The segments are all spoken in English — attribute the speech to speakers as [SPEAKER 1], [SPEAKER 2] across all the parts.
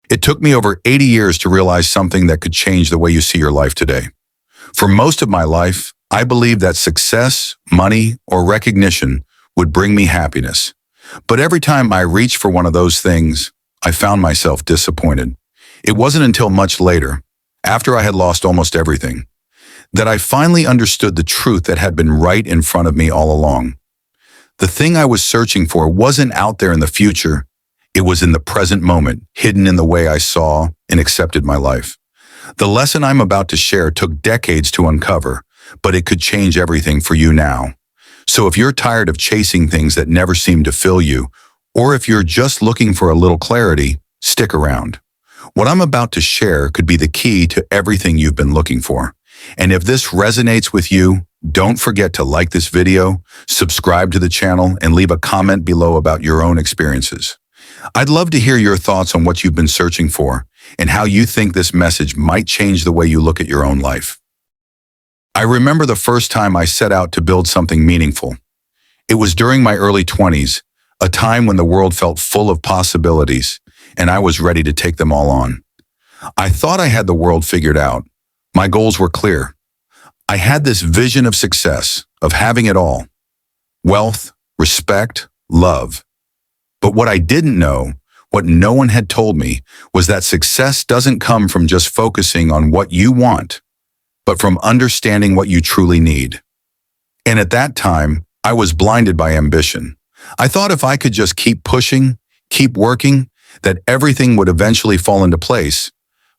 [SPEAKER 1] It took me over 80 years to realize something that could change the way you see your life today. For most of my life, I believed that success, money, or recognition would bring me happiness. But every time I reached for one of those things, I found myself disappointed. It wasn't until much later, after I had lost almost everything, that I finally understood the truth that had been right in front of me all along. The thing I was searching for wasn't out there in the future. It was in the present moment, hidden in the way I saw and accepted my life. The lesson I'm about to share took decades to uncover, but it could change everything for you now. So if you're tired of chasing things that never seem to fill you, or if you're just looking for a little clarity, stick around. What I'm about to share could be the key to everything you've been looking for. And if this resonates with you, don't forget to like this video, subscribe to the channel, and leave a comment below about your own experiences. I'd love to hear your thoughts on what you've been searching for and how you think this message might change the way you look at your own life. I remember the first time I set out to build something meaningful. It was during my early 20s, a time when the world felt full of possibilities, and I was ready to take them all on. I thought I had the world figured out. My goals were clear. I had this vision of success, of having it all: wealth, respect, love. But what I didn't know, what no one had told me, was that success doesn't come from just focusing on what you want, but from understanding what you truly need. And at that time, I was blinded by ambition. I thought if I could just keep pushing, keep working, that everything would eventually fall into place.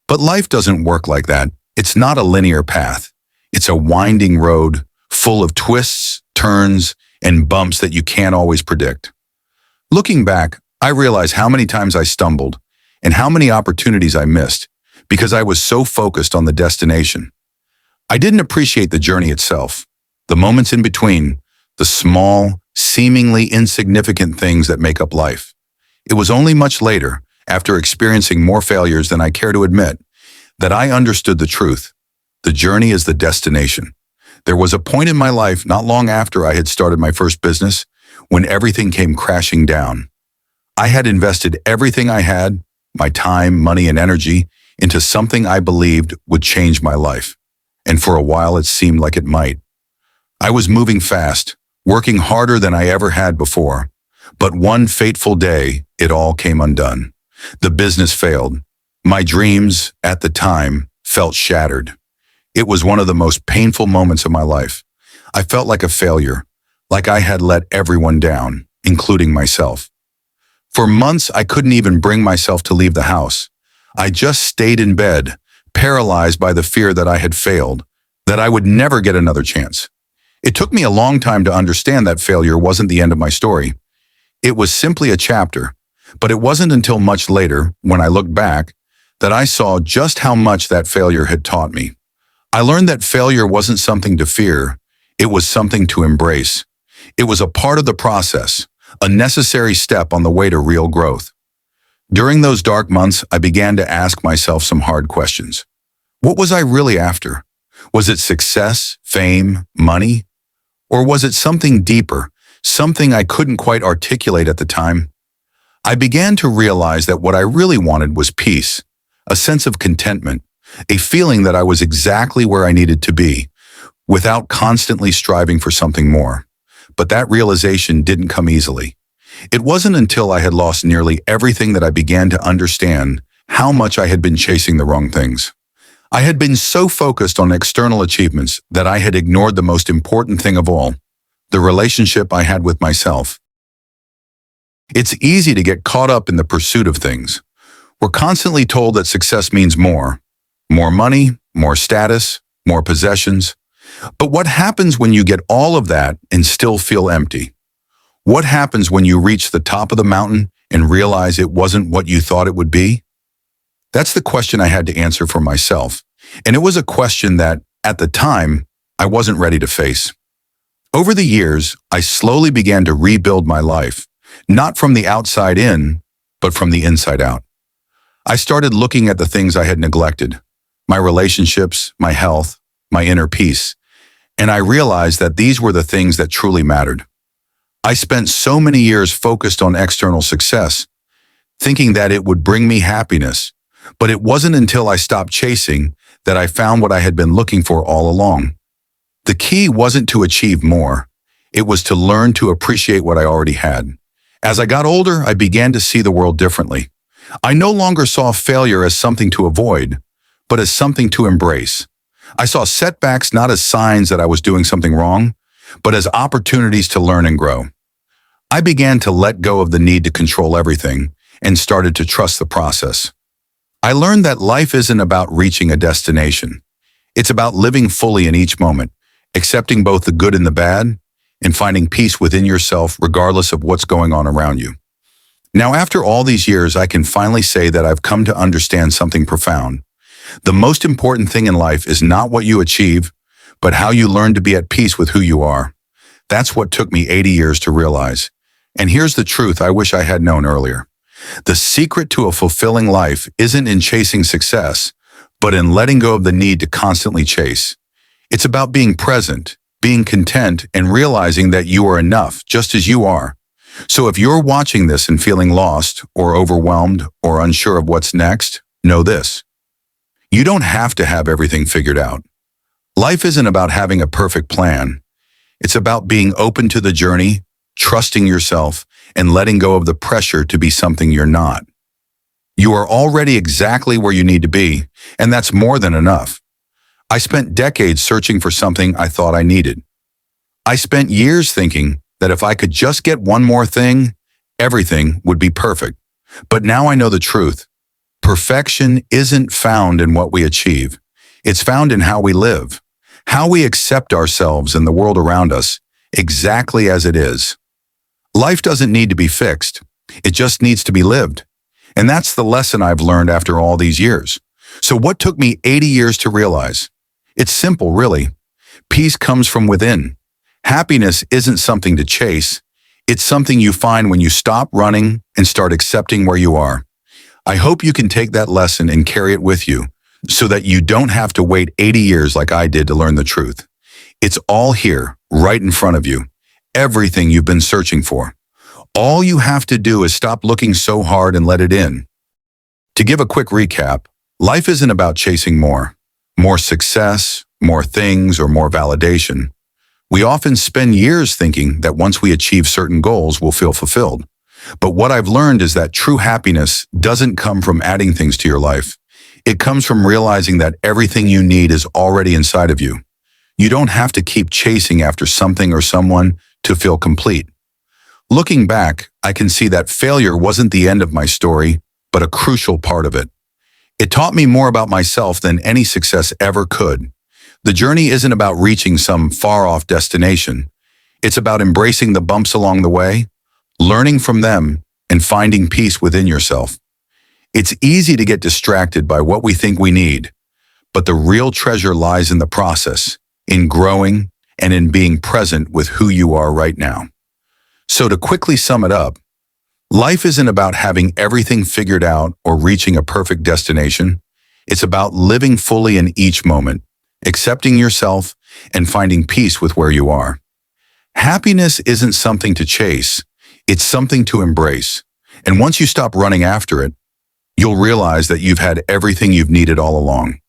[SPEAKER 1] But life doesn't work like that. It's not a linear path. It's a winding road full of twists, turns, and bumps that you can't always predict. Looking back, I realize how many times I stumbled and how many opportunities I missed because I was so focused on the destination. I didn't appreciate the journey itself, the moments in between, the small, seemingly insignificant things that make up life. It was only much later, after experiencing more failures than I care to admit, that I understood the truth. The journey is the destination. There was a point in my life not long after I had started my first business when everything came crashing down. I had invested everything I had, my time, money, and energy, into something I believed would change my life. And for a while it seemed like it might. I was moving fast, working harder than I ever had before. But one fateful day, it all came undone. The business failed. My dreams, at the time, felt shattered. It was one of the most painful moments of my life. I felt like a failure, like I had let everyone down, including myself. For months, I couldn't even bring myself to leave the house. I just stayed in bed, paralyzed by the fear that I had failed, that I would never get another chance. It took me a long time to understand that failure wasn't the end of my story. It was simply a chapter, but it wasn't until much later, when I looked back, that I saw just how much that failure had taught me. I learned that failure wasn't something to fear, it was something to embrace. It was a part of the process, a necessary step on the way to real growth. During those dark months, I began to ask myself some hard questions. What was I really after? Was it success, fame, money? Or was it something deeper, something I couldn't quite articulate at the time? I began to realize that what I really wanted was peace, a sense of contentment, a feeling that I was exactly where I needed to be, without constantly striving for something more. But that realization didn't come easily. It wasn't until I had lost nearly everything that I began to understand how much I had been chasing the wrong things. I had been so focused on external achievements that I had ignored the most important thing of all, the relationship I had with myself. It's easy to get caught up in the pursuit of things. We're constantly told that success means more money, more status, more possessions. But what happens when you get all of that and still feel empty? What happens when you reach the top of the mountain and realize it wasn't what you thought it would be? That's the question I had to answer for myself. And it was a question that, at the time, I wasn't ready to face. Over the years, I slowly began to rebuild my life, not from the outside in, but from the inside out. I started looking at the things I had neglected, my relationships, my health, my inner peace, and I realized that these were the things that truly mattered. I spent so many years focused on external success, thinking that it would bring me happiness, But it wasn't until I stopped chasing that I found what I had been looking for all along. The key wasn't to achieve more. It was to learn to appreciate what I already had. As I got older, I began to see the world differently. I no longer saw failure as something to avoid, but as something to embrace. I saw setbacks not as signs that I was doing something wrong, but as opportunities to learn and grow. I began to let go of the need to control everything and started to trust the process. I learned that life isn't about reaching a destination. It's about living fully in each moment, accepting both the good and the bad, and finding peace within yourself regardless of what's going on around you. Now, after all these years, I can finally say that I've come to understand something profound. The most important thing in life is not what you achieve, but how you learn to be at peace with who you are. That's what took me 80 years to realize. And here's the truth I wish I had known earlier. The secret to a fulfilling life isn't in chasing success, but in letting go of the need to constantly chase. It's about being present, being content, and realizing that you are enough just as you are. So if you're watching this and feeling lost or overwhelmed or unsure of what's next, know this. You don't have to have everything figured out. Life isn't about having a perfect plan. It's about being open to the journey, trusting yourself, and letting go of the pressure to be something you're not. You are already exactly where you need to be, and that's more than enough. I spent decades searching for something I thought I needed. I spent years thinking that if I could just get one more thing, everything would be perfect. But now I know the truth. Perfection isn't found in what we achieve. It's found in how we live, how we accept ourselves and the world around us, exactly as it is. Life doesn't need to be fixed. It just needs to be lived. And that's the lesson I've learned after all these years. So what took me 80 years to realize? It's simple, really. Peace comes from within. Happiness isn't something to chase. It's something you find when you stop running and start accepting where you are. I hope you can take that lesson and carry it with you so that you don't have to wait 80 years like I did to learn the truth. It's all here, right in front of you. Everything you've been searching for. All you have to do is stop looking so hard and let it in. To give a quick recap, life isn't about chasing more success, more things, or more validation. We often spend years thinking that once we achieve certain goals, we'll feel fulfilled. But what I've learned is that true happiness doesn't come from adding things to your life. It comes from realizing that everything you need is already inside of you. You don't have to keep chasing after something or someone to feel complete. Looking back, I can see that failure wasn't the end of my story, but a crucial part of it. It taught me more about myself than any success ever could. The journey isn't about reaching some far-off destination. It's about embracing the bumps along the way, learning from them, and finding peace within yourself. It's easy to get distracted by what we think we need, but the real treasure lies in the process, in growing, and in being present with who you are right now. So to quickly sum it up, life isn't about having everything figured out or reaching a perfect destination. It's about living fully in each moment, accepting yourself, and finding peace with where you are. Happiness isn't something to chase, it's something to embrace. And once you stop running after it, you'll realize that you've had everything you've needed all along.